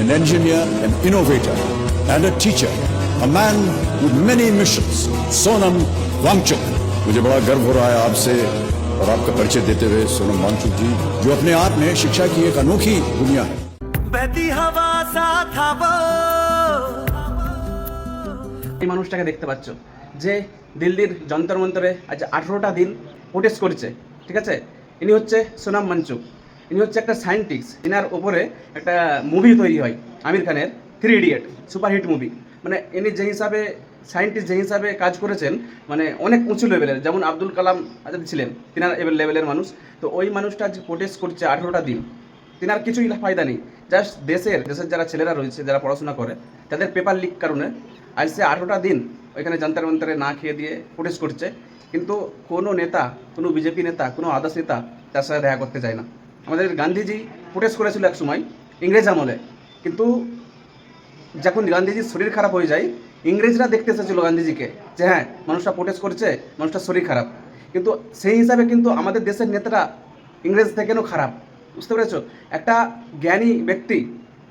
an engineer, an innovator, and a teacher, a man with many missions, Sonam Wangchuk. मुझे बड़ा गर्व हो रहा है आपसे और आपका परिचय देते हुए सोनम वांगचुक जी, जो अपने आप में शिक्षा की एक अनोखी दुनिया है। बहती हवा सा था वो। এই মানুষটাকে দেখতে পাচ্ছ যে দিল্লির যন্তর মন্তরে আজ 18টা দিন প্রোটেস্ট করেছে, ঠিক আছে। ইনি হচ্ছে সোনাম ওয়াংচুক, ইনি হচ্ছে একটা সায়েন্টিস্ট। ইনার ওপরে একটা মুভি তৈরি হয় আমির খানের 3 ইডিয়েট, সুপারহিট মুভি। মানে ইনি যে হিসাবে সায়েন্টিস্ট, যে হিসাবে কাজ করেছেন, মানে অনেক উঁচু লেভেলের, যেমন আব্দুল কালাম আজাদ ছিলেন, তিনার লেভেলের মানুষ। তো ওই মানুষটা যে প্রোটেস্ট করছে 18টা দিন, তিনার কিছুই ফায়দা নেই। জাস্ট দেশের যারা ছেলেরা রয়েছে, যারা পড়াশোনা করে, তাদের পেপার লিক কারণে আজ সে 18টা দিন ওইখানে যন্তর মন্তরে না খেয়ে দিয়ে প্রোটেস্ট করছে। কিন্তু কোনো নেতা, কোনো বিজেপি নেতা, কোনো আদার্স নেতা তার সাথে দেখা করতে চায় না। আমাদের গান্ধীজি প্রোটেস্ট করেছিল এক সময় ইংরেজ আমলে, কিন্তু যখন গান্ধীজির শরীর খারাপ হয়ে যায়, ইংরেজরা দেখতে এসেছিল গান্ধীজিকে যে হ্যাঁ মানুষটা প্রোটেস্ট করছে, মানুষটার শরীর খারাপ। কিন্তু সেই হিসাবে কিন্তু আমাদের দেশের নেতারা ইংরেজ থেকেও খারাপ, বুঝতে পেরেছো? একটা জ্ঞানী ব্যক্তি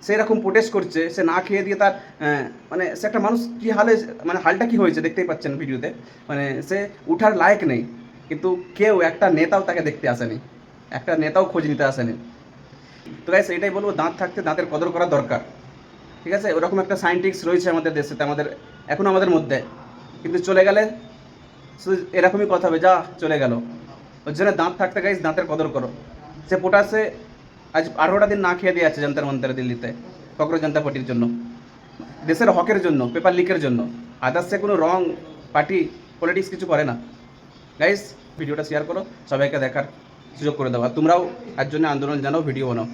সেই রকম প্রোটেস্ট করছে, সে না খেয়ে দিয়ে তার মানে সে একটা মানুষ কী হালে, মানে হালটা কী হয়েছে দেখতেই পাচ্ছেন ভিডিওতে। মানে সে উঠার লায়ক নেই, কিন্তু কেউ একটা নেতাও তাকে দেখতে আসেনি, একটা নেতাও খোঁজ নিতে আসেনি। তো গাইস এটাই বলবো, দাঁত থাকতে দাঁতের কদর করা দরকার, ঠিক আছে। ওরকম একটা সায়েন্টিস্ট রয়েছে আমাদের দেশেতে, এখনও আমাদের মধ্যে, কিন্তু চলে গেলে শুধু এরকমই কথা হবে, যা চলে গেল। ওর জন্য দাঁত থাকতে গাইস দাঁতের কদর করো। সে পোটাসে আজ 18টা দিন না খেয়ে দিয়ে আছে যন্তর মন্তরে দিল্লিতে, ককরোচ জনতা পার্টির জন্য, দেশের হকের জন্য, পেপার লিকের জন্য। আদার্সে কোনো রং পার্টি পলিটিক্স কিছু করে না। গাইস ভিডিওটা শেয়ার করো, সবাইকে দেখার সুযোগ করে দাও, আর তোমরাও এর জন্য আন্দোলন জানাও, ভিডিও বানাও।